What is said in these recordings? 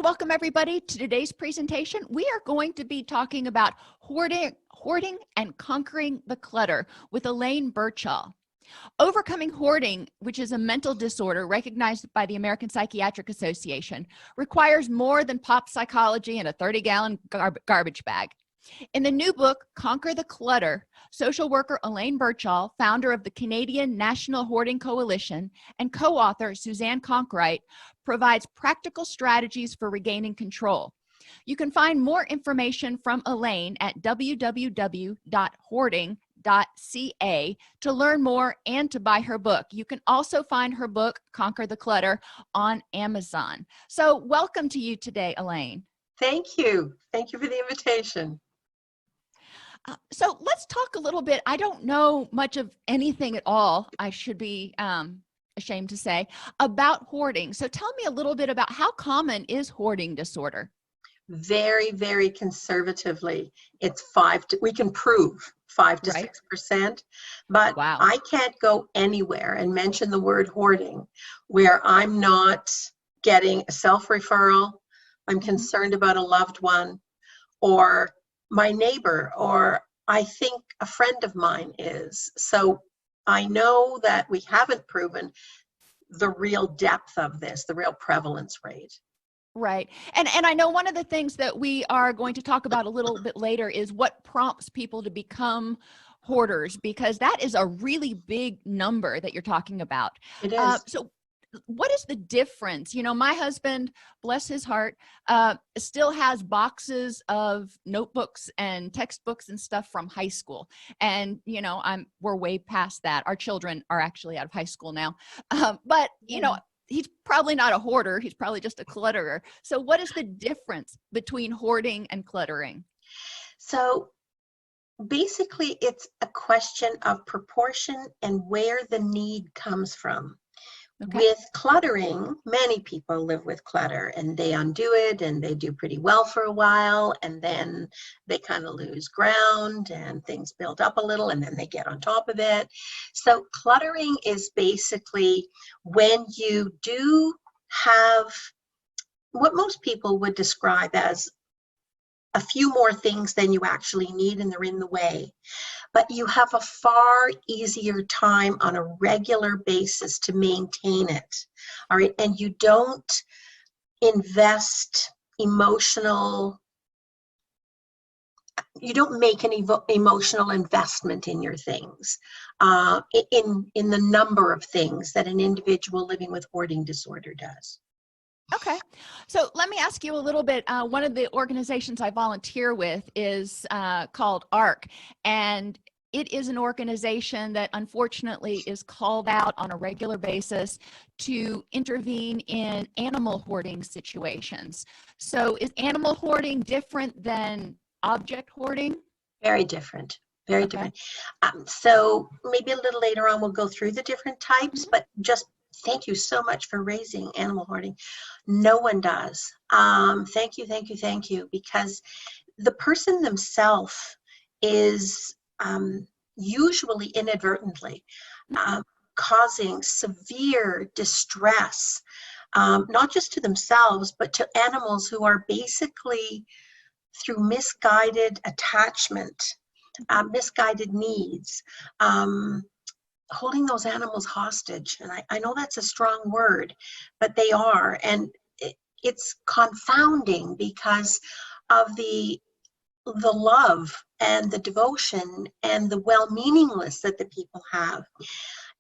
welcome everybody to today's presentation. We are going to be talking about hoarding and conquering the clutter with Elaine Birchall. Overcoming hoarding, which is a mental disorder recognized by the American Psychiatric Association, requires more than pop psychology and a 30-gallon garbage bag. In the new book, Conquer the Clutter, social worker Elaine Birchall, founder of the Canadian National Hoarding Coalition, and co-author Suzanne Cronkwright, provides practical strategies for regaining control. You can find more information from Elaine at www.hoarding.ca to learn more and to buy her book. You can also find her book, Conquer the Clutter, on Amazon. So welcome to you today, Elaine. Thank you. Thank you for the invitation. So let's talk a little bit. I don't know much of anything at all, I should be ashamed to say, about hoarding. So tell me a little bit about how common is hoarding disorder? Very, very conservatively, it's we can prove 5 to 6%, but wow. I can't go anywhere and mention the word hoarding where I'm not getting a self-referral, I'm concerned about a loved one, or my neighbor, or I think a friend of mine is. So I know that we haven't proven the real depth of this, the real prevalence rate. Right. And I know one of the things that we are going to talk about a little bit later is what prompts people to become hoarders, because that is a really big number that you're talking about. It is. So what is the difference? You know, my husband, bless his heart, still has boxes of notebooks and textbooks and stuff from high school. And, you know, we're way past that. Our children are actually out of high school now. But, you know, he's probably not a hoarder. He's probably just a clutterer. So what is the difference between hoarding and cluttering? So basically, it's a question of proportion and where the need comes from. Okay. With cluttering, many people live with clutter and they undo it and they do pretty well for a while, and then they kind of lose ground and things build up a little and then they get on top of it. So cluttering is basically when you do have what most people would describe as a few more things than you actually need and they're in the way. But you have a far easier time on a regular basis to maintain it, all right? And you don't invest you don't make an emotional investment in your things, in the number of things that an individual living with hoarding disorder does. Okay. So let me ask you a little bit. One of the organizations I volunteer with is called ARC, and it is an organization that unfortunately is called out on a regular basis to intervene in animal hoarding situations. So is animal hoarding different than object hoarding? Very different. Very different. So maybe a little later on we'll go through the different types, but just thank you so much for raising animal hoarding. No one does. Thank you, thank you, thank you, because the person themselves is usually inadvertently causing severe distress, not just to themselves, but to animals who are basically through misguided attachment, misguided needs, holding those animals hostage. And I know that's a strong word, but they are. And it's confounding because of the love and the devotion and the well-meaningness that the people have.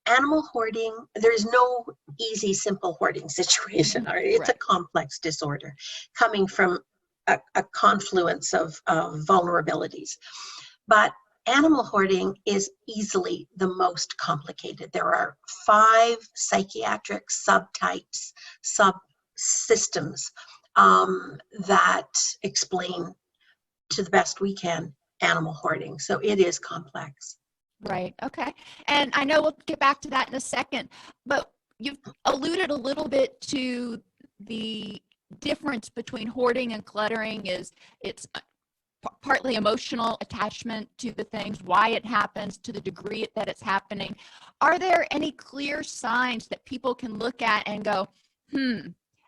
Animal hoarding, there's no easy, simple hoarding situation. Right? It's a complex disorder coming from a confluence of vulnerabilities. But animal hoarding is easily the most complicated. There are 5 psychiatric subtypes, subsystems that explain, to the best we can, animal hoarding. So it is complex. Right. Okay. And I know we'll get back to that in a second, but you've alluded a little bit to the difference between hoarding and cluttering. Is it's partly emotional attachment to the things, why it happens, to the degree that it's happening. Are there any clear signs that people can look at and go,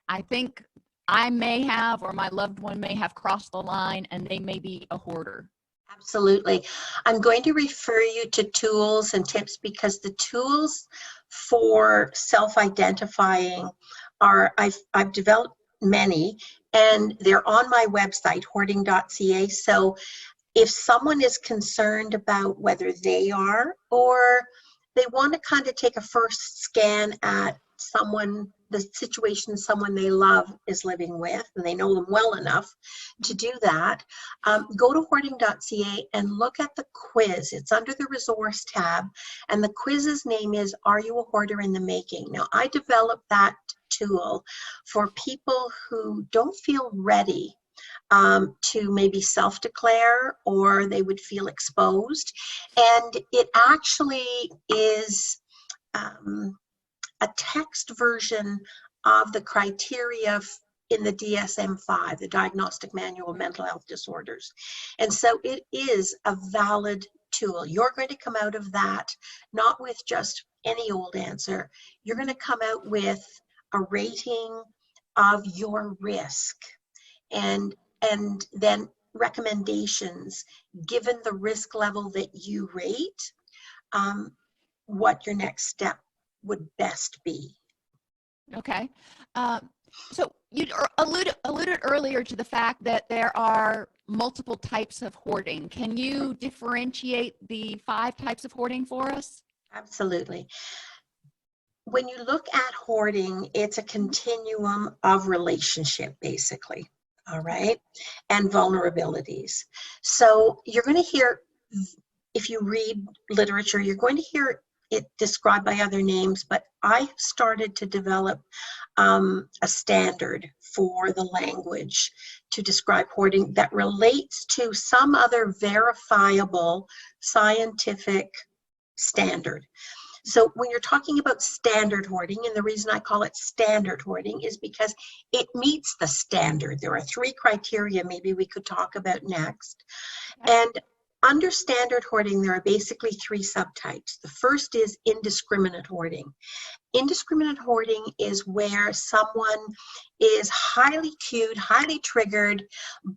I think I may have, or my loved one may have crossed the line and they may be a hoarder? Absolutely. I'm going to refer you to tools and tips, because the tools for self-identifying are, I've developed many, and they're on my website, hoarding.ca. So if someone is concerned about whether they are, or they want to kind of take a first scan at someone, the situation someone they love is living with, and they know them well enough to do that, go to hoarding.ca and look at the quiz. It's under the resource tab, and the quiz's name is, Are You a Hoarder in the Making? Now, I developed that tool for people who don't feel ready to maybe self-declare, or they would feel exposed. And it actually is a text version of the criteria in the DSM-5, the Diagnostic Manual of Mental Health Disorders. And so it is a valid tool. You're going to come out of that not with just any old answer. You're going to come out with a rating of your risk, and then recommendations, given the risk level that you rate, what your next step would best be. Okay. So you alluded earlier to the fact that there are multiple types of hoarding. Can you differentiate the 5 types of hoarding for us? Absolutely. When you look at hoarding, it's a continuum of relationship, basically. All right, and vulnerabilities. So you're going to hear, if you read literature, you're going to hear it described by other names, but I started to develop a standard for the language to describe hoarding that relates to some other verifiable scientific standard. So when you're talking about standard hoarding, and the reason I call it standard hoarding is because it meets the standard. There are 3 criteria maybe we could talk about next. And under standard hoarding, there are basically 3 subtypes. The first is indiscriminate hoarding. Indiscriminate hoarding is where someone is highly cued, highly triggered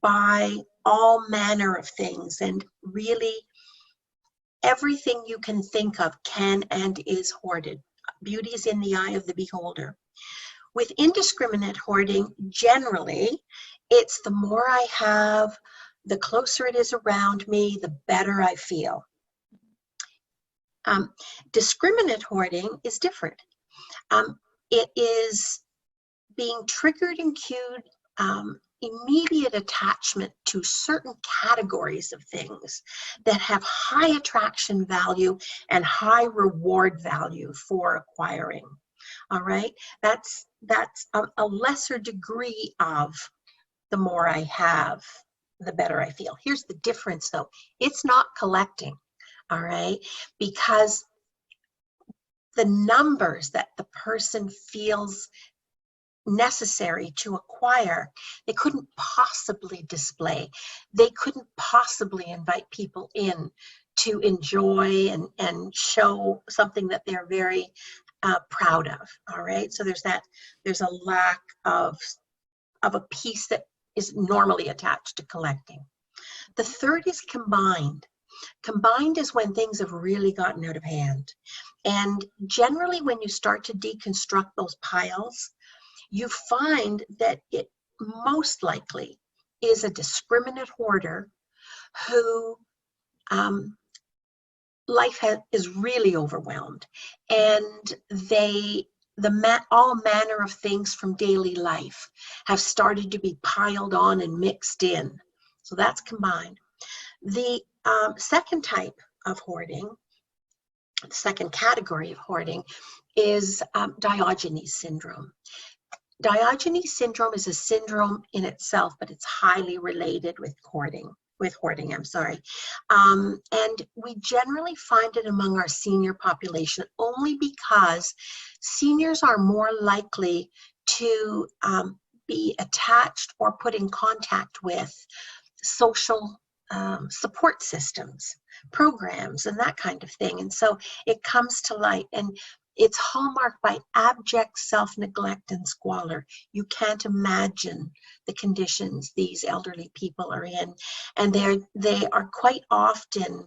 by all manner of things, and really everything you can think of can and is hoarded. Beauty is in the eye of the beholder. With indiscriminate hoarding, generally, it's the more I have, the closer it is around me, the better I feel. Discriminate hoarding is different. It is being triggered and cued, immediate attachment to certain categories of things that have high attraction value and high reward value for acquiring. All right, that's a lesser degree of the more I have, the better I feel. Here's the difference though, it's not collecting, all right, because the numbers that the person feels necessary to acquire, they couldn't possibly display. They couldn't possibly invite people in to enjoy and show something that they're very proud of. All right, so there's a lack of a piece that is normally attached to collecting. The third is combined. Combined is when things have really gotten out of hand. And generally when you start to deconstruct those piles, you find that it most likely is a discriminate hoarder who life is really overwhelmed, and all manner of things from daily life have started to be piled on and mixed in. So that's combined. The second type of hoarding, the second category of hoarding, is Diogenes syndrome. Diogenes syndrome is a syndrome in itself, but it's highly related with hoarding. And we generally find it among our senior population only because seniors are more likely to be attached or put in contact with social support systems, programs, and that kind of thing. And so it comes to light. And It's hallmarked by abject self-neglect and squalor. You can't imagine the conditions these elderly people are in, and they are quite often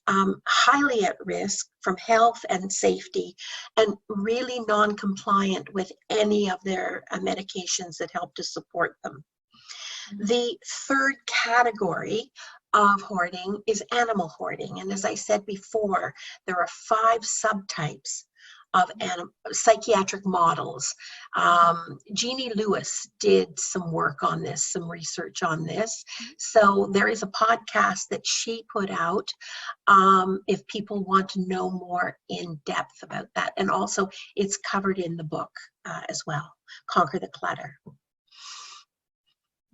highly at risk from health and safety, and really non-compliant with any of their medications that help to support them. The third category of hoarding is animal hoarding. And as I said before, there are 5 subtypes of psychiatric models. Jeannie Lewis did some work on this, some research on this. So there is a podcast that she put out if people want to know more in depth about that. And also it's covered in the book as well, Conquer the Clutter.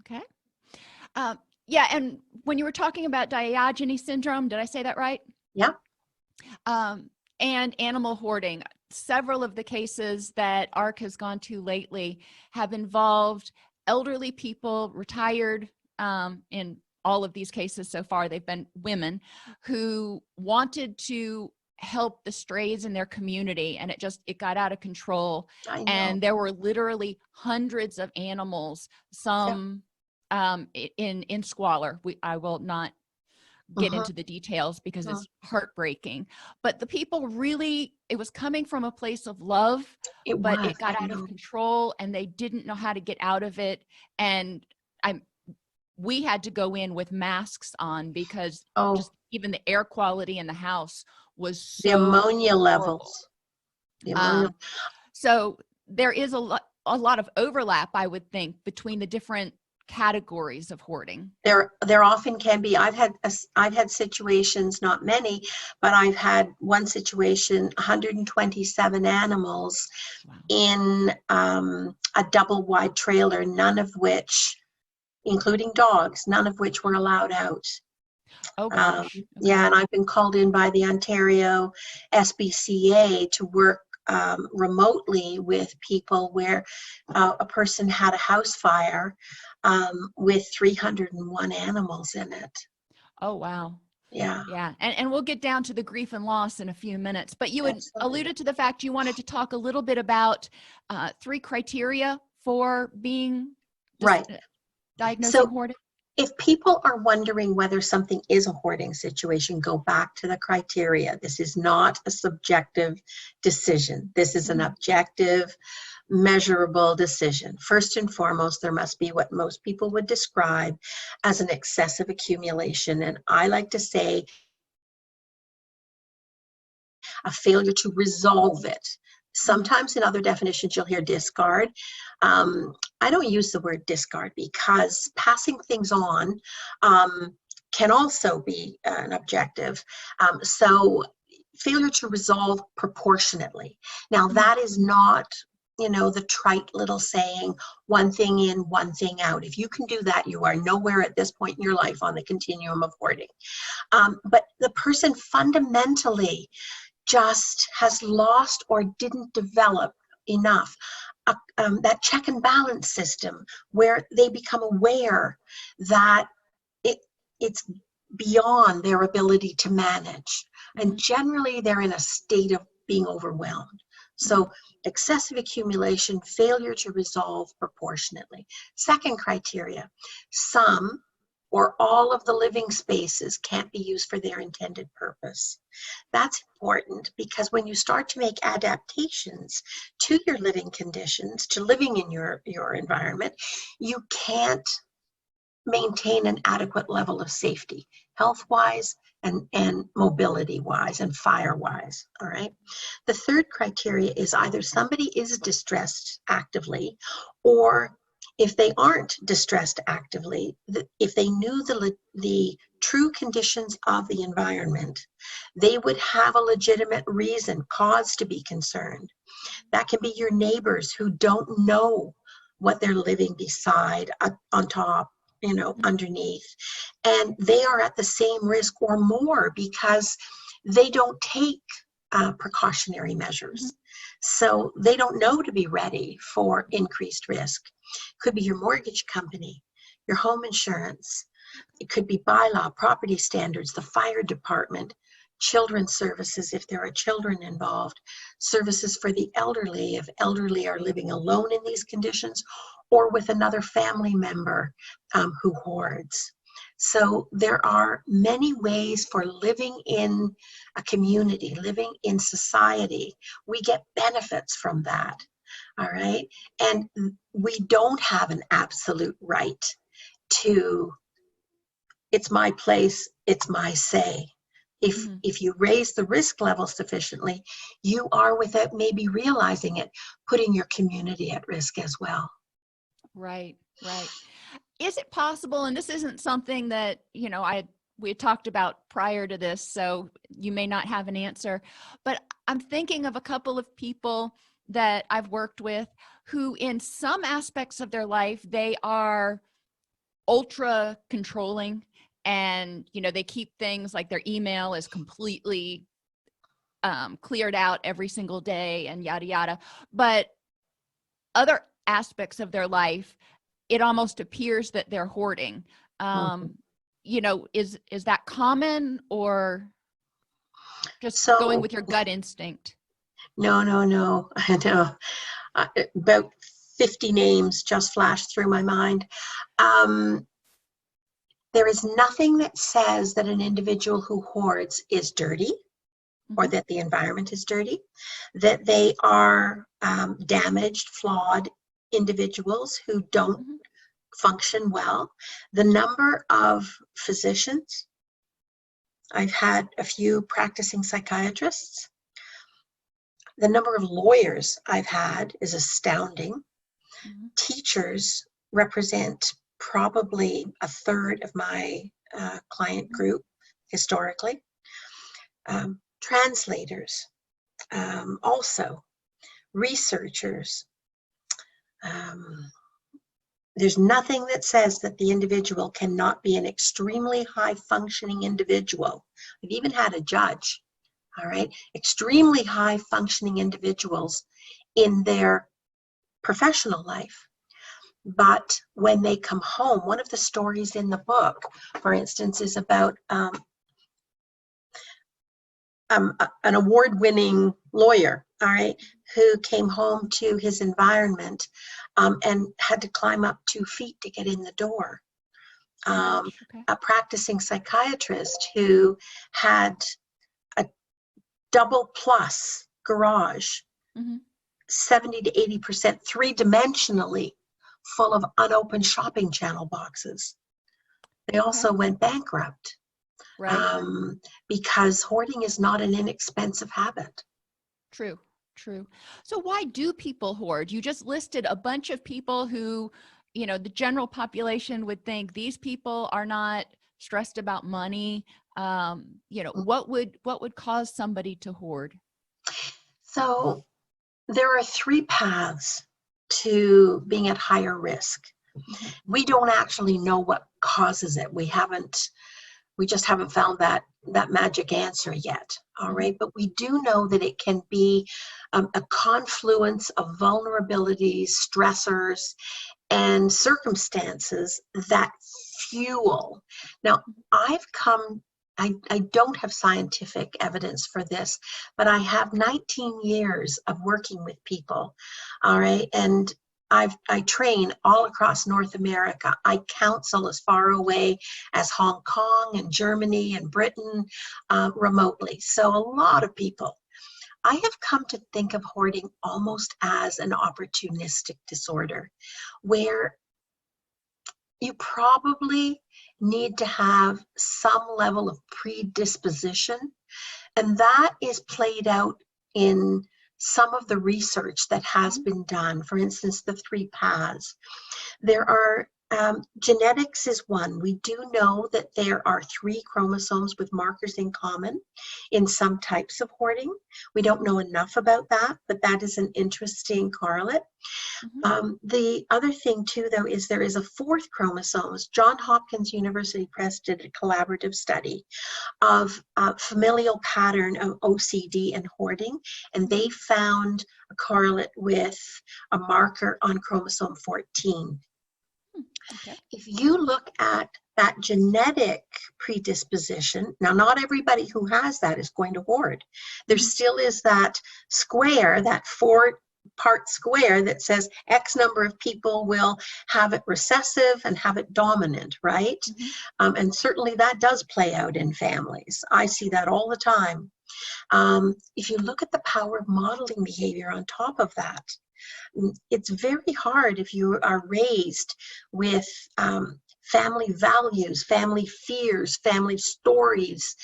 Okay. Yeah, and when you were talking about Diogenes syndrome, did I say that right? Yeah. And animal hoarding, several of the cases that ARC has gone to lately have involved elderly people, retired, in all of these cases so far, they've been women who wanted to help the strays in their community, and it got out of control. And there were literally hundreds of animals, some in squalor. I will not get into the details because it's heartbreaking, but the people really, it was coming from a place of love, but it got out of control and they didn't know how to get out of it. And we had to go in with masks on because just even the air quality in the house was so the ammonia horrible. Levels. The ammonia. So there is a lot of overlap, I would think, between the different categories of hoarding. There often can be. I've had situations, not many, but I've had one situation, 127 animals in a double wide trailer, none of which, including dogs, none of which were allowed out. Oh gosh. Yeah, and I've been called in by the Ontario SPCA to work remotely with people where a person had a house fire with 301 animals in it. Oh, wow. Yeah. Yeah. And we'll get down to the grief and loss in a few minutes, but you had alluded to the fact you wanted to talk a little bit about 3 criteria for being diagnosing hoarding. If people are wondering whether something is a hoarding situation, go back to the criteria. This is not a subjective decision. This is an objective, measurable decision. First and foremost, there must be what most people would describe as an excessive accumulation. And I like to say a failure to resolve it. Sometimes in other definitions, you'll hear discard. I don't use the word discard because passing things on can also be an objective. So failure to resolve proportionately. Now that is not, the trite little saying, one thing in, one thing out. If you can do that, you are nowhere at this point in your life on the continuum of hoarding. But the person fundamentally just has lost or didn't develop enough that check and balance system where they become aware that it's beyond their ability to manage, and generally they're in a state of being overwhelmed. So excessive accumulation, failure to resolve proportionately. Second criteria, some or all of the living spaces can't be used for their intended purpose. That's important because when you start to make adaptations to your living conditions, to living in your environment, you can't maintain an adequate level of safety, health-wise and mobility-wise and fire-wise, all right? The third criteria is either somebody is distressed actively, or if they aren't distressed actively, if they knew the true conditions of the environment, they would have a legitimate reason, cause to be concerned. That can be your neighbors who don't know what they're living beside, on top, underneath. And they are at the same risk or more because they don't take precautionary measures. So they don't know to be ready for increased risk. Could be your mortgage company, your home insurance. It could be bylaw, property standards, the fire department, children's services if there are children involved, services for the elderly if elderly are living alone in these conditions or with another family member who hoards. So there are many ways for living in a community, living in society. We get benefits from that, all right? And we don't have an absolute right to, it's my place, it's my say. If you raise the risk level sufficiently, you are, without maybe realizing it, putting your community at risk as well. Right, right. Is it possible, and this isn't something that, you know, we had talked about prior to this, so you may not have an answer, but I'm thinking of a couple of people that I've worked with who in some aspects of their life, they are ultra controlling, and, you know, they keep things like their email is completely cleared out every single day and yada, yada. But other aspects of their life, it almost appears that they're hoarding. You know, is that common, or just going with your gut instinct? No. I know. About 50 names just flashed through my mind. There is nothing that says that an individual who hoards is dirty, or that the environment is dirty, that they are damaged, flawed individuals who don't function well. The number of physicians, I've had a few practicing psychiatrists. The number of lawyers I've had is astounding. Teachers represent probably a third of my client group historically. Translators, also researchers. There's nothing that says that the individual cannot be an extremely high functioning individual. I've even had a judge, all right, extremely high functioning individuals in their professional life. But when they come home, one of the stories in the book, for instance, is about an award-winning lawyer, all right, who came home to his environment and had to climb up 2 feet to get in the door. A practicing psychiatrist who had a double plus garage, 70 to 80% three-dimensionally full of unopened shopping channel boxes. They also went bankrupt. Because hoarding is not an inexpensive habit. True. So why do people hoard? You just listed a bunch of people who, you know, the general population would think these people are not stressed about money. You know, what would cause somebody to hoard? So there are 3 paths to being at higher risk. We don't actually know what causes it. We just haven't found that magic answer yet, all right? But we do know that it can be a confluence of vulnerabilities, stressors, and circumstances that fuel. Now, I don't have scientific evidence for this, but I have 19 years of working with people, all right? And I train all across North America. I counsel as far away as Hong Kong and Germany and Britain remotely. So a lot of people. I have come to think of hoarding almost as an opportunistic disorder, where you probably need to have some level of predisposition, and that is played out in some of the research that has been done. For instance, the 3 paths. There are genetics is one. We do know that there are 3 chromosomes with markers in common in some types of hoarding. We don't know enough about that, but that is an interesting correlate. The other thing too, though, is there is a 4th chromosome. Johns Hopkins University Press did a collaborative study of familial pattern of OCD and hoarding, and they found a correlate with a marker on chromosome 14. If you look at that genetic predisposition. Now, not everybody who has that is going to hoard. There still is that square, that 4-part square that says X number of people will have it recessive and have it dominant, right? And certainly that does play out in families. I see that all the time. If you look at the power of modeling behavior on top of that, it's very hard if you are raised with family values, family fears, family stories.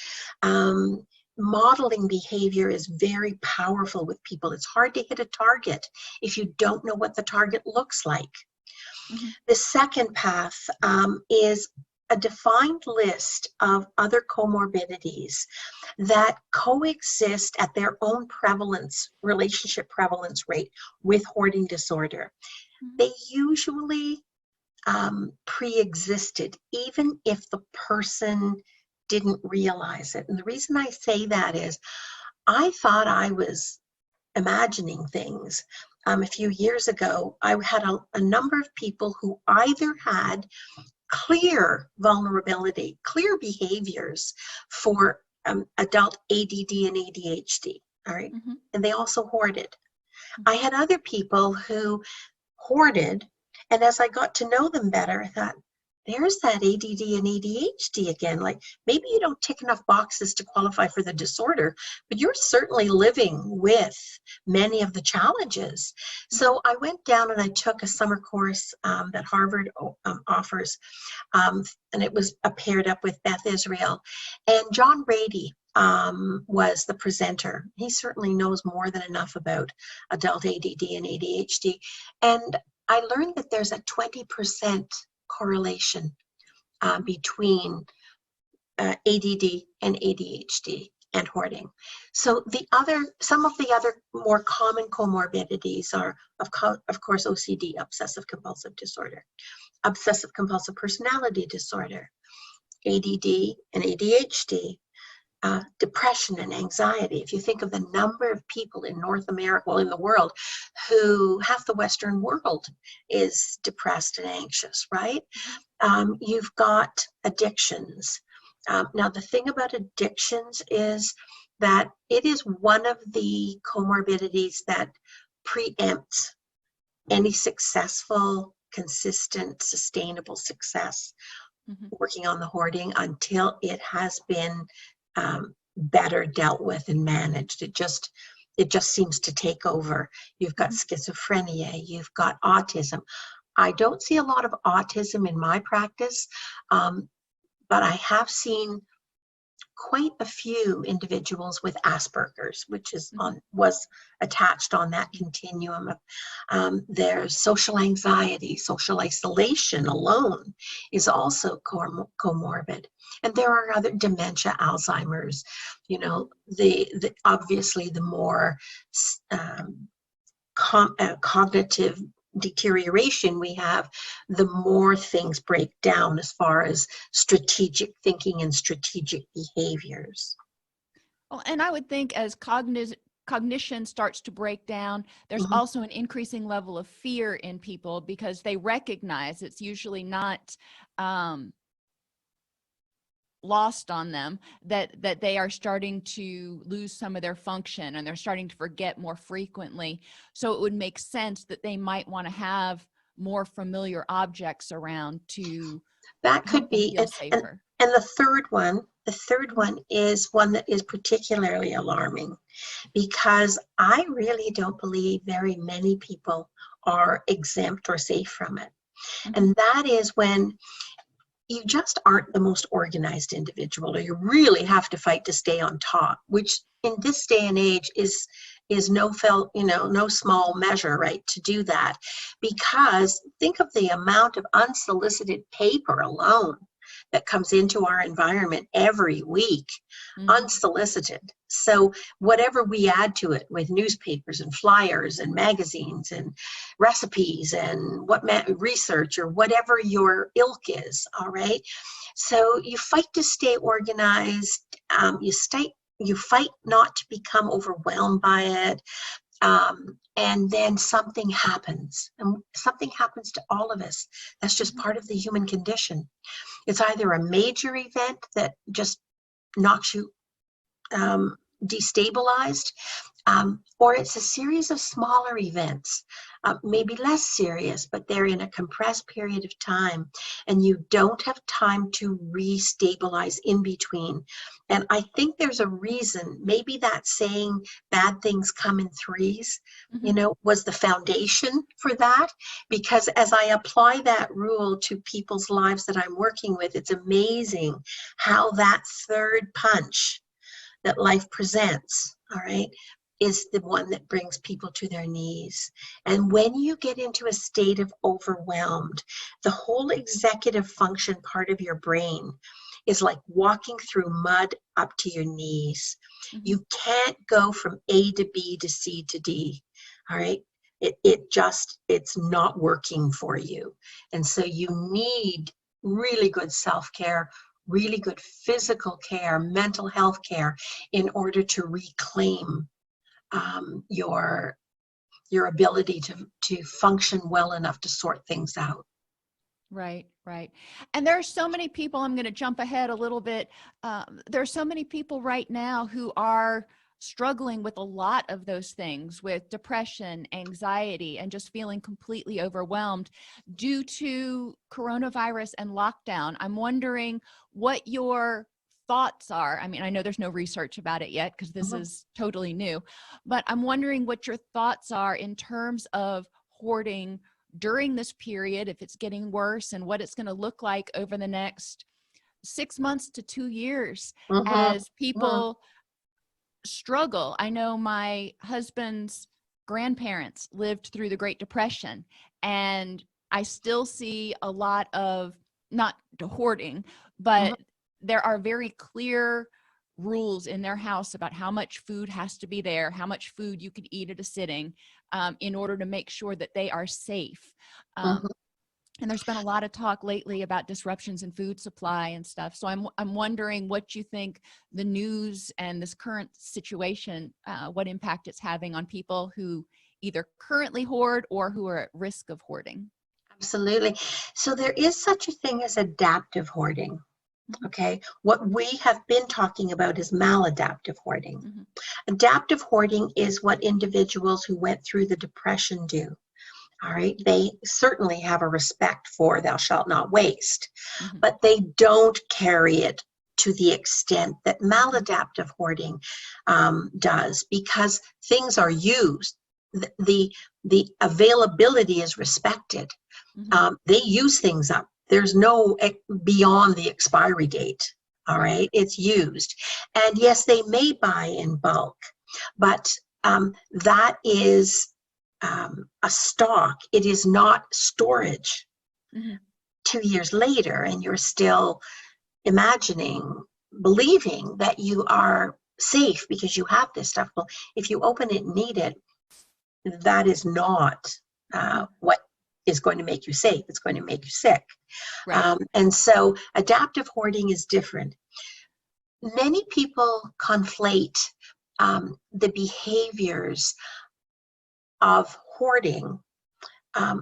Modeling behavior is very powerful with people. It's hard to hit a target if you don't know what the target looks like. The second path is a defined list of other comorbidities that coexist at their own prevalence, relationship prevalence rate with hoarding disorder. They usually pre-existed, even if the person didn't realize it. And the reason I say that is I thought I was imagining things. A few years ago, I had a number of people who either had clear vulnerability, clear behaviors for adult ADD and ADHD, all right? And they also hoarded. I had other people who hoarded, and as I got to know them better, I thought, there's that ADD and ADHD again. Like, maybe you don't tick enough boxes to qualify for the disorder, but you're certainly living with many of the challenges. So I went down and I took a summer course that Harvard offers, and it was paired up with Beth Israel. And John Rady was the presenter. He certainly knows more than enough about adult ADD and ADHD. And I learned that there's a 20% correlation between ADD and ADHD and hoarding. So some of the other more common comorbidities are, of course, OCD, obsessive compulsive disorder, obsessive compulsive personality disorder, ADD and ADHD, depression and anxiety. If you think of the number of people in North America, well, in the world, who half the Western world is depressed and anxious, right? You've got addictions. Now, the thing about addictions is that it is one of the comorbidities that preempts any successful, consistent, sustainable success working on the hoarding until it has been better dealt with and managed. It just seems to take over. You've got schizophrenia, you've got autism. I don't see a lot of autism in my practice, but I have seen quite a few individuals with Asperger's, which was attached on that continuum of there's social anxiety, social isolation alone is also comorbid. And there are other dementia, Alzheimer's, you know, obviously the more cognitive deterioration we have, the more things break down as far as strategic thinking and strategic behaviors. Well, and I would think as cognition starts to break down, there's also an increasing level of fear in people because they recognize it's usually not lost on them that they are starting to lose some of their function and they're starting to forget more frequently. So it would make sense that they might want to have more familiar objects around to that could be feel safer. And the third one is one that is particularly alarming because I really don't believe very many people are exempt or safe from it. And that is when you just aren't the most organized individual, or you really have to fight to stay on top, which in this day and age is no small measure, right, to do that. Because think of the amount of unsolicited paper alone that comes into our environment every week, unsolicited. So whatever we add to it with newspapers and flyers and magazines and recipes and research or whatever your ilk is, all right? So you fight to stay organized. You fight not to become overwhelmed by it. And then something happens, and something happens to all of us. That's just part of the human condition. It's either a major event that just knocks you destabilized, or it's a series of smaller events, maybe less serious, but they're in a compressed period of time, and you don't have time to restabilize in between. And I think there's a reason. Maybe that saying bad things come in threes, was the foundation for that. Because as I apply that rule to people's lives that I'm working with, it's amazing how that third punch that life presents, all right, is the one that brings people to their knees. And when you get into a state of overwhelmed, the whole executive function part of your brain is like walking through mud up to your knees. You can't go from A to B to C to D, all right? It's not working for you. And so you need really good self-care, really good physical care, mental health care, in order to reclaim your ability to function well enough to sort things out. Right, right. And there are so many people, I'm going to jump ahead a little bit. There are so many people right now who are struggling with a lot of those things, with depression, anxiety, and just feeling completely overwhelmed due to coronavirus and lockdown. I'm wondering what your thoughts are. I mean, I know there's no research about it yet because this is totally new, but I'm wondering what your thoughts are in terms of hoarding during this period, if it's getting worse, and what it's going to look like over the next 6 months to 2 years as people struggle. I know my husband's grandparents lived through the Great Depression, and I still see a lot of, not hoarding, but there are very clear rules in their house about how much food has to be there, how much food you can eat at a sitting, in order to make sure that they are safe. And there's been a lot of talk lately about disruptions in food supply and stuff. So I'm wondering what you think the news and this current situation, what impact it's having on people who either currently hoard or who are at risk of hoarding. Absolutely. So there is such a thing as adaptive hoarding. Okay, what we have been talking about is maladaptive hoarding. Adaptive hoarding is what individuals who went through the Depression do. All right, they certainly have a respect for thou shalt not waste, but they don't carry it to the extent that maladaptive hoarding does, because things are used. The availability is respected. They use things up. There's no beyond the expiry date, all right? It's used. And yes, they may buy in bulk, but that is a stock. It is not storage 2 years later, and you're still imagining, believing that you are safe because you have this stuff. Well, if you open it and need it, that is not what is going to make you safe. It's going to make you sick. Right. And so adaptive hoarding is different. Many people conflate the behaviors of hoarding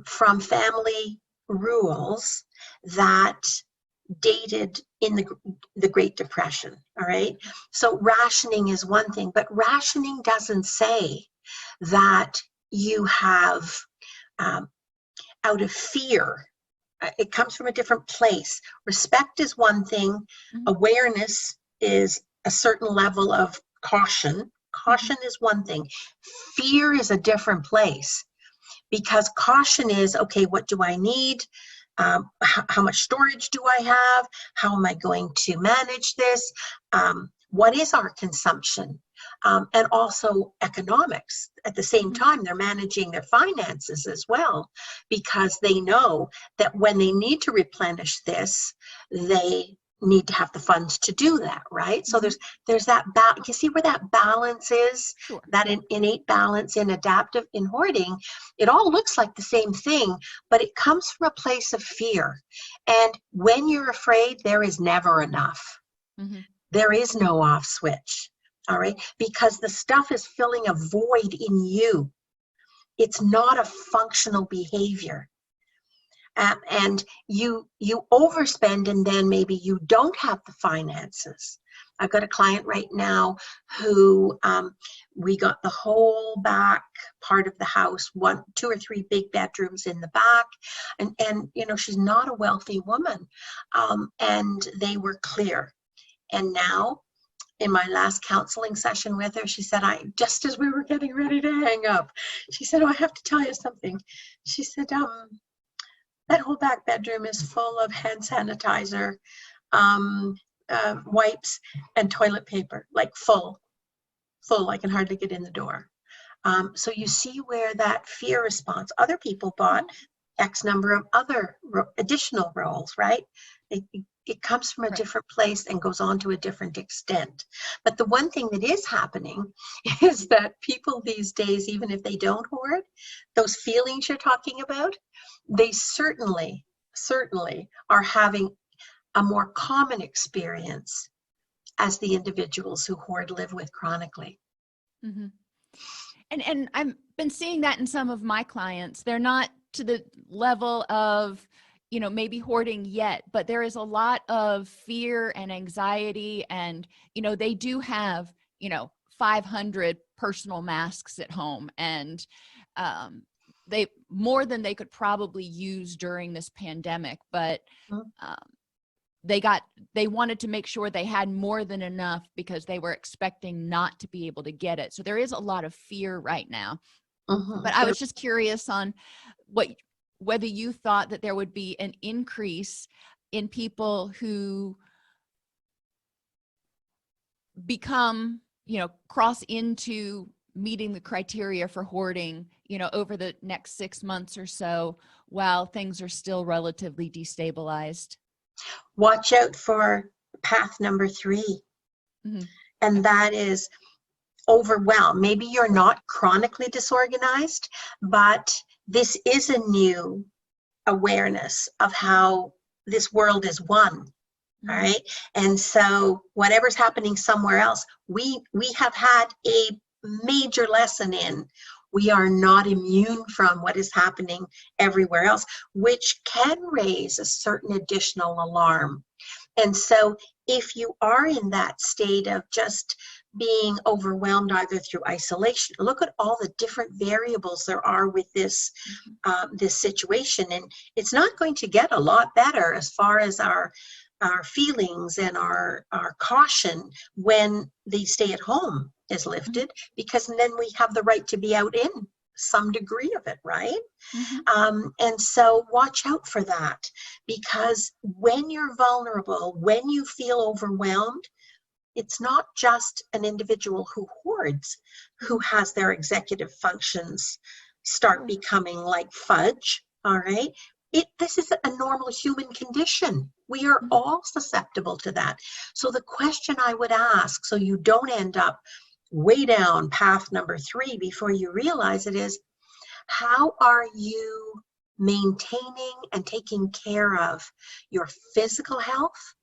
from family rules that dated in the Great Depression, all right? So rationing is one thing, but rationing doesn't say that you have out of fear. It comes from a different place. Respect is one thing. Awareness is a certain level of caution. Caution is one thing. Fear is a different place, because caution is, okay, what do I need? How much storage do I have? How am I going to manage this? What is our consumption? And also economics. At the same time, they're managing their finances as well, because they know that when they need to replenish this, they need to have the funds to do that, right? So there's that balance. You see where that balance is? Sure. That innate balance in adaptive, in hoarding. It all looks like the same thing, but it comes from a place of fear. And when you're afraid, there is never enough. There is no off switch. all right? Because the stuff is filling a void in you. It's not a functional behavior. And you overspend, and then maybe you don't have the finances. I've got a client right now who we got the whole back part of the house, 1, 2 or 3 big bedrooms in the back, and you know, she's not a wealthy woman, and they were clear. And now, in my last counseling session with her, she said, just as we were getting ready to hang up, she said, "Oh, I have to tell you something." She said, that whole back bedroom is full of hand sanitizer, wipes, and toilet paper, like full. I can hardly get in the door. So you see where that fear response, other people bought X number of other additional roles, right? It comes from a different place and goes on to a different extent. But the one thing that is happening is that people these days, even if they don't hoard, those feelings you're talking about, they certainly are having a more common experience as the individuals who hoard live with chronically. Mm-hmm. And I've been seeing that in some of my clients. They're not to the level of, you know, maybe hoarding yet, but there is a lot of fear and anxiety, and, you know, they do have, you know, 500 personal masks at home, and they more than they could probably use during this pandemic, but they wanted to make sure they had more than enough because they were expecting not to be able to get it. So there is a lot of fear right now. But I was just curious on whether you thought that there would be an increase in people who become, you know, cross into meeting the criteria for hoarding, you know, over the next 6 months or so, while things are still relatively destabilized. Watch out for path number 3. Mm-hmm. And that is overwhelm. Maybe you're not chronically disorganized, but this is a new awareness of how this world is one. All right. And so whatever's happening somewhere else, we have had a major lesson in. We are not immune from what is happening everywhere else, which can raise a certain additional alarm. And so if you are in that state of just being overwhelmed either through isolation, look at all the different variables there are with this this situation. And it's not going to get a lot better as far as our feelings and our caution when the stay at home is lifted, because then we have the right to be out in some degree of it, right? And so watch out for that, because when you're vulnerable, when you feel overwhelmed, it's not just an individual who hoards who has their executive functions start becoming like fudge, all right? This is a normal human condition. We are all susceptible to that. So the question I would ask, so you don't end up way down path number 3 before you realize it, is, how are you maintaining and taking care of your physical health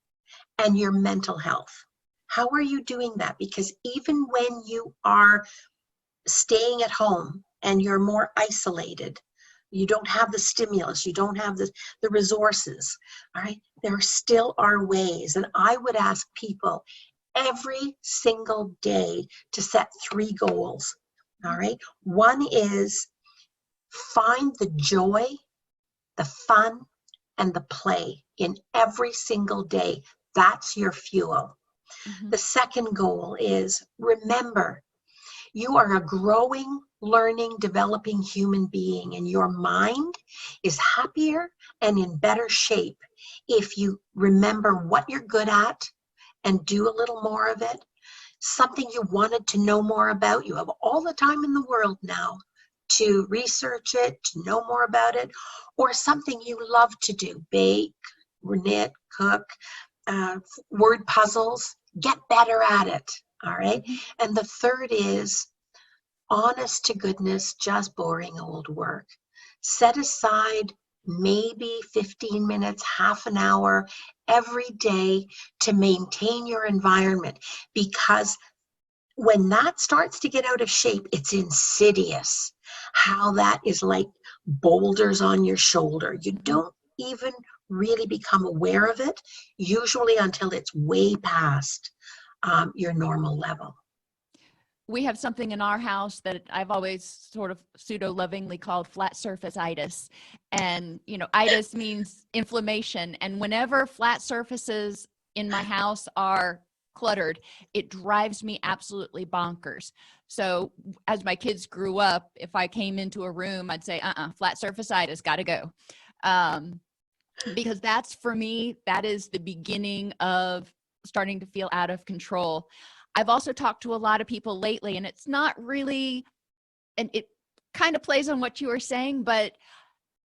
and your mental health? How are you doing that? Because even when you are staying at home and you're more isolated, you don't have the stimulus, you don't have the resources, all right? There still are ways. And I would ask people every single day to set 3 goals, all right? One is find the joy, the fun, and the play in every single day. That's your fuel. The second goal is, remember, you are a growing, learning, developing human being, and your mind is happier and in better shape if you remember what you're good at and do a little more of it. Something you wanted to know more about, you have all the time in the world now to research it, to know more about it, or something you love to do, bake, knit, cook, word puzzles, get better at it, all right? And the third is, honest to goodness, just boring old work. Set aside maybe 15 minutes, half an hour every day to maintain your environment, because when that starts to get out of shape, it's insidious. How that is like boulders on your shoulder. You don't even really become aware of it, usually until it's way past your normal level. We have something in our house that I've always sort of pseudo-lovingly called flat surface itis. And, you know, itis means inflammation. And whenever flat surfaces in my house are cluttered, it drives me absolutely bonkers. So as my kids grew up, if I came into a room, I'd say, flat surface itis, gotta go. Because that's, for me, that is the beginning of starting to feel out of control. I've also talked to a lot of people lately, and it's not really, and it kind of plays on what you were saying, but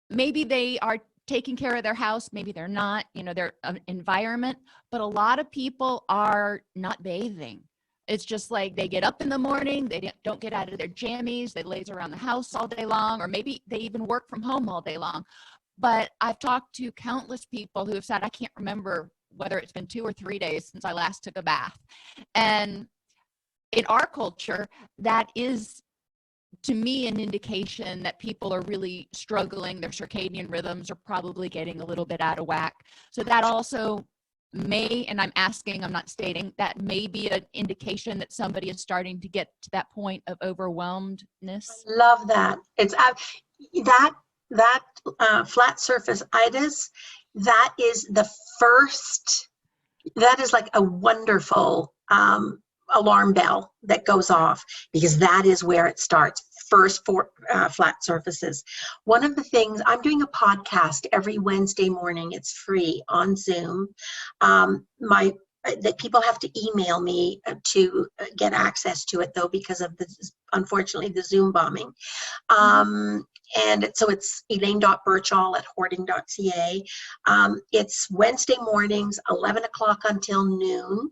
maybe they are taking care of their house, maybe they're not, you know, their environment, but a lot of people are not bathing. It's just like they get up in the morning, they don't get out of their jammies, they laze around the house all day long, or maybe they even work from home all day long. But I've talked to countless people who have said, I can't remember whether it's been 2 or 3 days since I last took a bath. And in our culture, that is, to me, an indication that people are really struggling. Their circadian rhythms are probably getting a little bit out of whack. So that also may, and I'm asking, I'm not stating, that may be an indication that somebody is starting to get to that point of overwhelmedness. I love that. It's that flat surface itis, that is the first, that is like a wonderful alarm bell that goes off, because that is where it starts, first for flat surfaces. One of the things, I'm doing a podcast every Wednesday morning. It's free on Zoom. That people have to email me to get access to it, though, because of the, unfortunately, the Zoom bombing. And so it's Elaine.Birchall at hoarding.ca. It's Wednesday mornings, 11 o'clock until noon.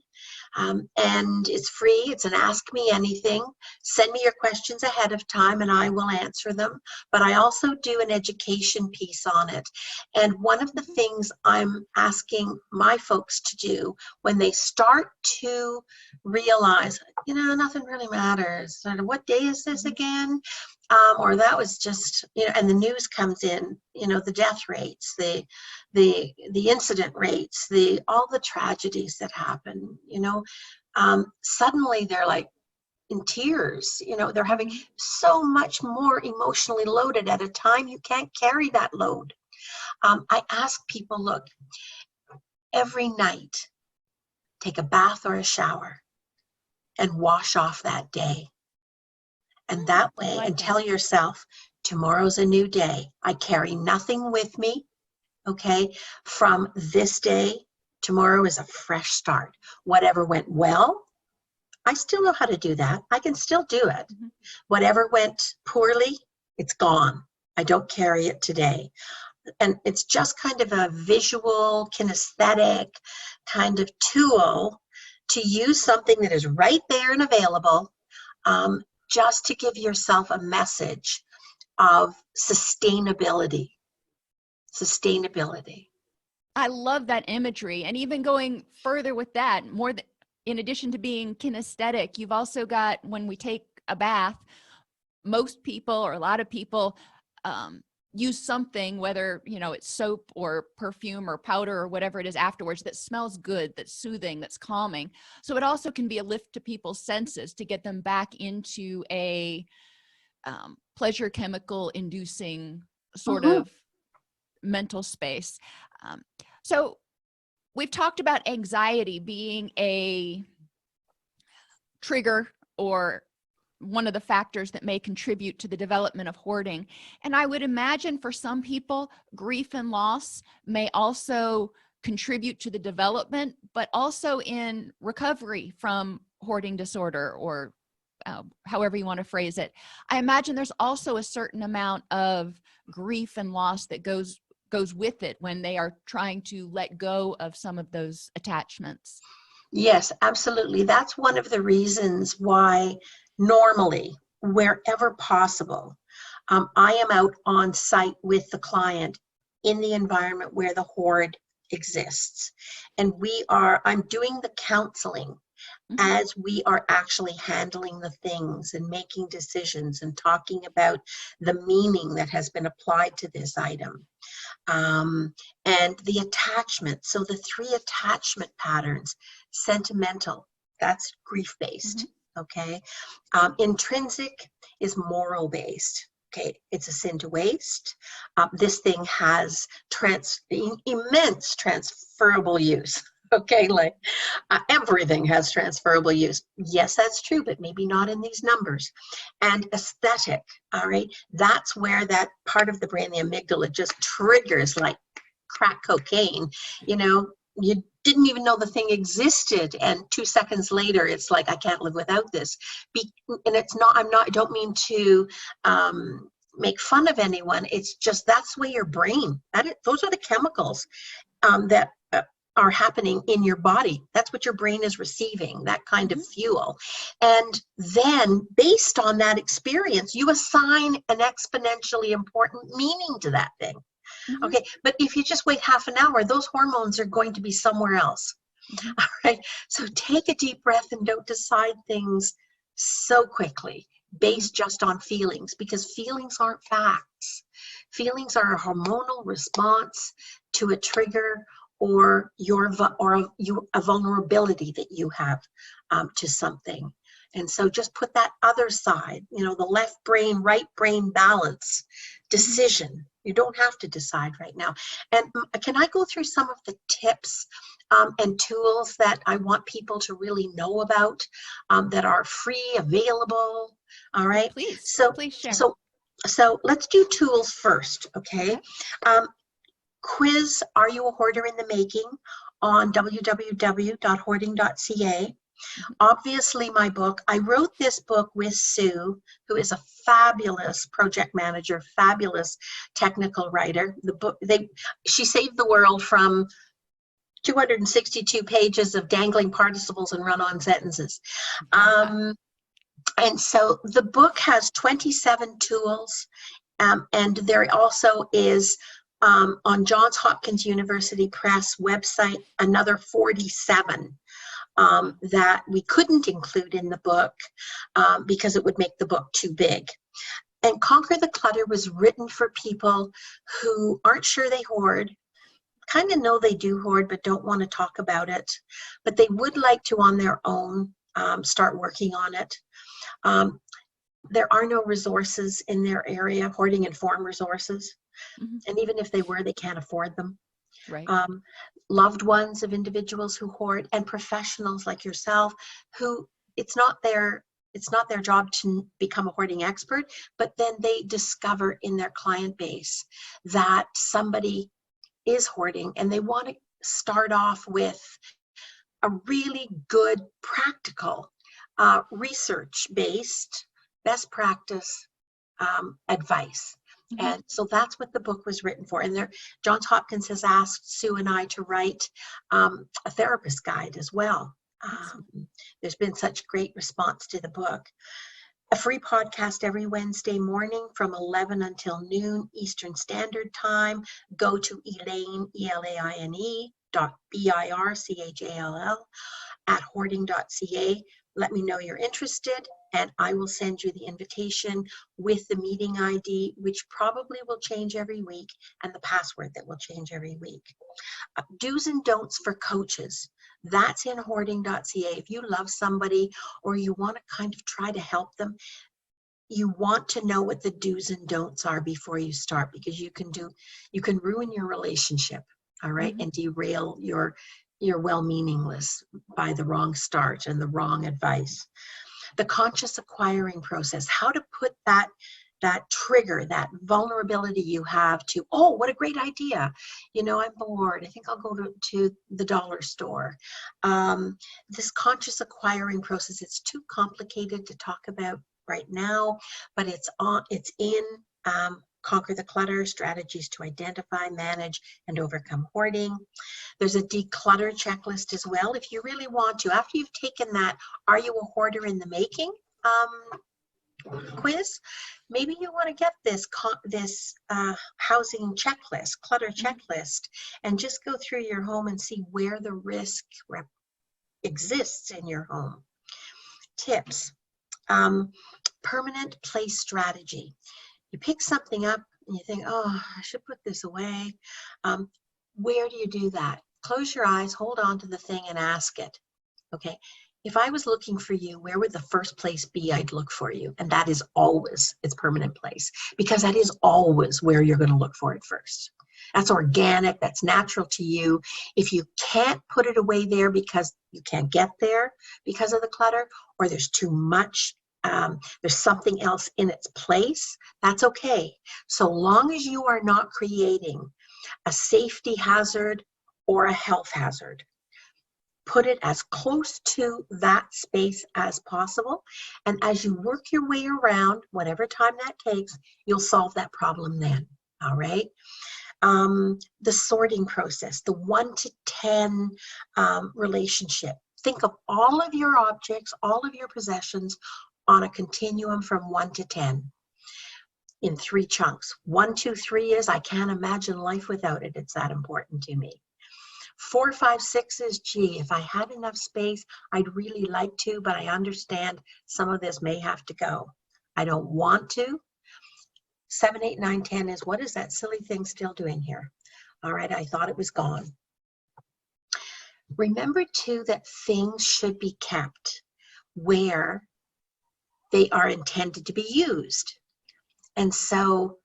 And it's free. It's an Ask Me Anything. Send me your questions ahead of time and I will answer them. But I also do an education piece on it. And one of the things I'm asking my folks to do when they start to realize, you know, nothing really matters. What day is this again? Or that was just, you know, and the news comes in, you know, the death rates, the incident rates, all the tragedies that happen, you know, suddenly they're like in tears, you know, they're having so much more emotionally loaded at a time you can't carry that load. I ask people, look, every night, take a bath or a shower and wash off that day. And that way, and tell yourself, tomorrow's a new day. I carry nothing with me, okay? From this day, tomorrow is a fresh start. Whatever went well, I still know how to do that. I can still do it. Whatever went poorly, it's gone. I don't carry it today. And it's just kind of a visual, kinesthetic kind of tool to use something that is right there and available, just to give yourself a message of sustainability. Sustainability. I love that imagery. And even going further with that, more than, in addition to being kinesthetic, you've also got, when we take a bath, most people, or a lot of people, use something, whether, you know, it's soap or perfume or powder or whatever it is afterwards, that smells good, that's soothing, that's calming. So it also can be a lift to people's senses to get them back into a pleasure chemical inducing sort of mental space. So we've talked about anxiety being a trigger or one of the factors that may contribute to the development of hoarding. And I would imagine for some people, grief and loss may also contribute to the development, but also in recovery from hoarding disorder, or however you want to phrase it. I imagine there's also a certain amount of grief and loss that goes with it when they are trying to let go of some of those attachments. Yes, absolutely. That's one of the reasons why normally, wherever possible, I am out on site with the client in the environment where the hoard exists. And I'm doing the counseling. as we are actually handling the things and making decisions and talking about the meaning that has been applied to this item. And the attachment. So the 3 attachment patterns: sentimental, that's grief-based, okay? Intrinsic is moral-based. Okay, it's a sin to waste. This thing has immense transferable use. Okay, like everything has transferable use. Yes, that's true, but maybe not in these numbers. And aesthetic, all right, that's where that part of the brain, the amygdala, just triggers like crack cocaine. You know, you didn't even know the thing existed, and 2 seconds later, it's like, I can't live without this. And it's not, I don't mean to make fun of anyone. It's just that's the way your brain, those are the chemicals that are happening in your body. That's what your brain is receiving, that kind of fuel. And then based on that experience, you assign an exponentially important meaning to that thing. Okay, but if you just wait half an hour, those hormones are going to be somewhere else. All right, so take a deep breath and don't decide things so quickly based just on feelings, because feelings aren't facts. Feelings are a hormonal response to a trigger or a vulnerability that you have to something. And so just put that other side, you know, the left brain, right brain balance, decision. You don't have to decide right now. And can I go through some of the tips and tools that I want people to really know about that are free, available? All right. Please share. So let's do tools first, okay? Quiz Are You a Hoarder in the Making on www.hoarding.ca. Obviously, my book, I wrote this book with Sue, who is a fabulous project manager, fabulous technical writer. The book, she saved the world from 262 pages of dangling participles and run-on sentences. And so the book has 27 tools, and there also is on Johns Hopkins University Press website another 47 that we couldn't include in the book because it would make the book too big. And Conquer the Clutter was written for people who aren't sure they hoard, kind of know they do hoard but don't want to talk about it, but they would like to on their own start working on it. There are no resources in their area, hoarding informed resources. And even if they were, they can't afford them. Right. Loved ones of individuals who hoard, and professionals like yourself who it's not their job to become a hoarding expert, but then they discover in their client base that somebody is hoarding and they want to start off with a really good practical research-based best practice advice. And so that's what the book was written for. And there, Johns Hopkins has asked Sue and I to write a therapist guide as well. There's been such great response to the book. A free podcast every Wednesday morning from 11 until noon Eastern Standard Time. Go to Elaine, ELAINE, .BIRCHALL at hoarding.ca. Let me know you're interested, and I will send you the invitation with the meeting ID, which probably will change every week, and the password that will change every week. Do's and don'ts for coaches. That's in hoarding.ca. If you love somebody or you want to kind of try to help them, you want to know what the do's and don'ts are before you start, because you can ruin your relationship, all right, and derail your well-meaningless by the wrong start and the wrong advice. The conscious acquiring process, how to put that trigger, that vulnerability you have to, oh, what a great idea. You know, I'm bored. I think I'll go to the dollar store. This conscious acquiring process, it's too complicated to talk about right now, but it's in Conquer the Clutter, Strategies to Identify, Manage, and Overcome Hoarding. There's a declutter checklist as well. If you really want to, after you've taken that, Are You a Hoarder in the Making quiz, maybe you want to get this housing checklist, clutter checklist, and just go through your home and see where the risk exists in your home. Tips. Permanent place strategy. You pick something up and you think, oh, I should put this away. Where do you do that? Close your eyes, hold on to the thing and ask it. Okay. If I was looking for you, where would the first place be I'd look for you? And that is always its permanent place, because that is always where you're going to look for it first. That's organic, that's natural to you. If you can't put it away there because you can't get there because of the clutter, or there's too much, there's something else in its place, that's okay. So long as you are not creating a safety hazard or a health hazard, put it as close to that space as possible. And as you work your way around, whatever time that takes, you'll solve that problem then. All right. The sorting process, the 1 to 10 relationship. Think of all of your objects, all of your possessions on a continuum from 1 to 10 in 3 chunks. 1, 2, 3 is I can't imagine life without it. It's that important to me. 4, 5, 6 is, gee, if I had enough space, I'd really like to, but I understand some of this may have to go. I don't want to. 7, 8, 9, 10 is, what is that silly thing still doing here? All right, I thought it was gone. Remember too that things should be kept where they are intended to be used. And so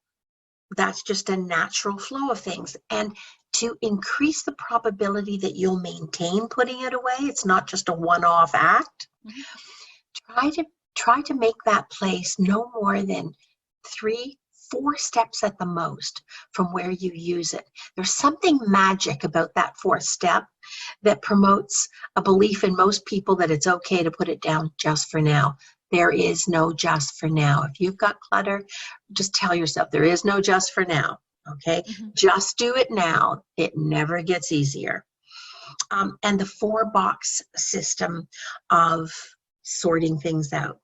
that's just a natural flow of things. And to increase the probability that you'll maintain putting it away, it's not just a one-off act. Try to make that place no more than 3, 4 steps at the most from where you use it. There's something magic about that 4th step that promotes a belief in most people that it's okay to put it down just for now. There is no just for now. If you've got clutter, just tell yourself there is no just for now. Okay, just do it now. It never gets easier. And the 4-box system of sorting things out.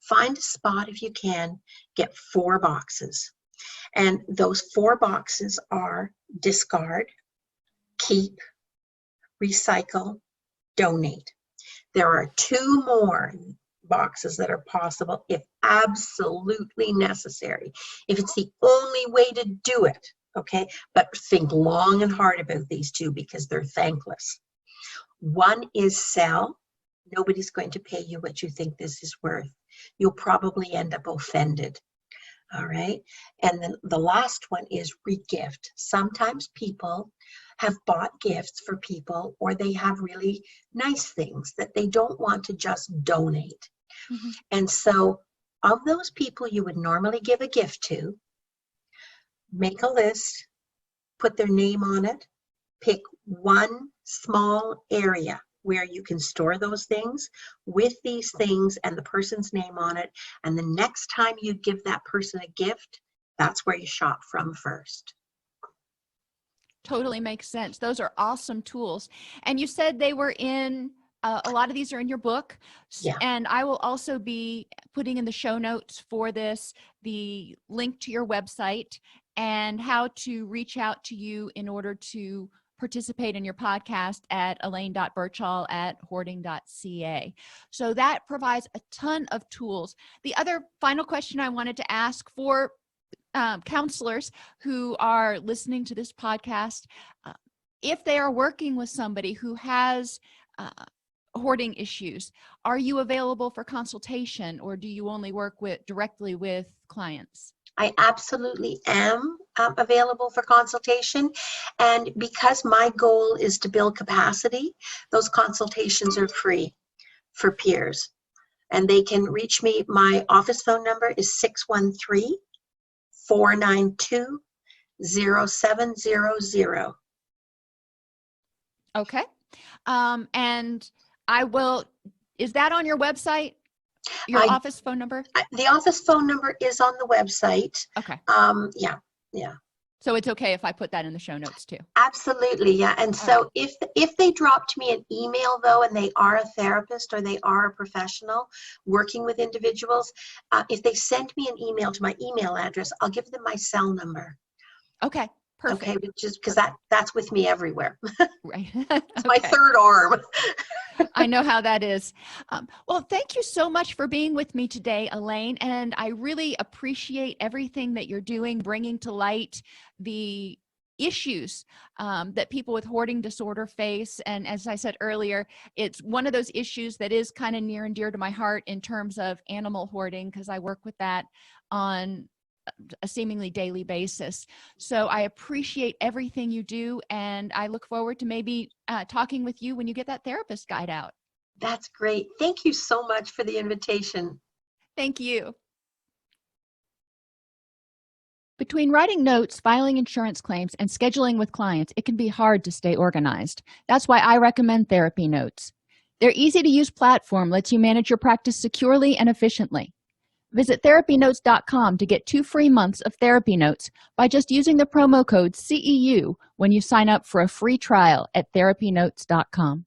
Find a spot if you can, get 4 boxes. And those 4 boxes are discard, keep, recycle, donate. There are 2 more boxes that are possible if absolutely necessary, if it's the only way to do it. Okay, but think long and hard about these 2 because they're thankless. 1 is sell. Nobody's going to pay you what you think this is worth. You'll probably end up offended. All right, and then the last one is regift. Sometimes people have bought gifts for people, or they have really nice things that they don't want to just donate. And so of those people you would normally give a gift to, make a list, put their name on it, pick 1 small area where you can store those things with these things and the person's name on it. And the next time you give that person a gift, that's where you shop from first. Totally makes sense. Those are awesome tools. And you said they were in, a lot of these are in your book. Yeah. And I will also be putting in the show notes for this, the link to your website and how to reach out to you in order to participate in your podcast at elaine.birchall@hoarding.ca. So that provides a ton of tools. The other final question I wanted to ask for counselors who are listening to this podcast, if they are working with somebody who has hoarding issues, are you available for consultation, or do you only work directly with clients? I absolutely am available for consultation. And because my goal is to build capacity, those consultations are free for peers. And they can reach me. My office phone number is 613-492-0700. Okay. And I will, is that on your website? Your office phone number? The office phone number is on the website. Okay. Yeah. So it's okay if I put that in the show notes too? Absolutely, yeah. And so if they dropped me an email though, and they are a therapist or they are a professional working with individuals, if they send me an email to my email address, I'll give them my cell number. Okay. Perfect. Okay, which is because that's with me everywhere. Right. It's my Okay. third arm. I know how that is. Well, thank you so much for being with me today, Elaine. And I really appreciate everything that you're doing, bringing to light the issues that people with hoarding disorder face. And as I said earlier, it's one of those issues that is kind of near and dear to my heart in terms of animal hoarding, because I work with that on a seemingly daily basis. So I appreciate everything you do, and I look forward to maybe talking with you when you get that therapist guide out. That's great. Thank you so much for the invitation. Thank you. Between writing notes, filing insurance claims, and scheduling with clients, it can be hard to stay organized. That's why I recommend Therapy Notes. Their easy-to-use platform lets you manage your practice securely and efficiently. Visit therapynotes.com to get 2 free months of Therapy Notes by just using the promo code CEU when you sign up for a free trial at therapynotes.com.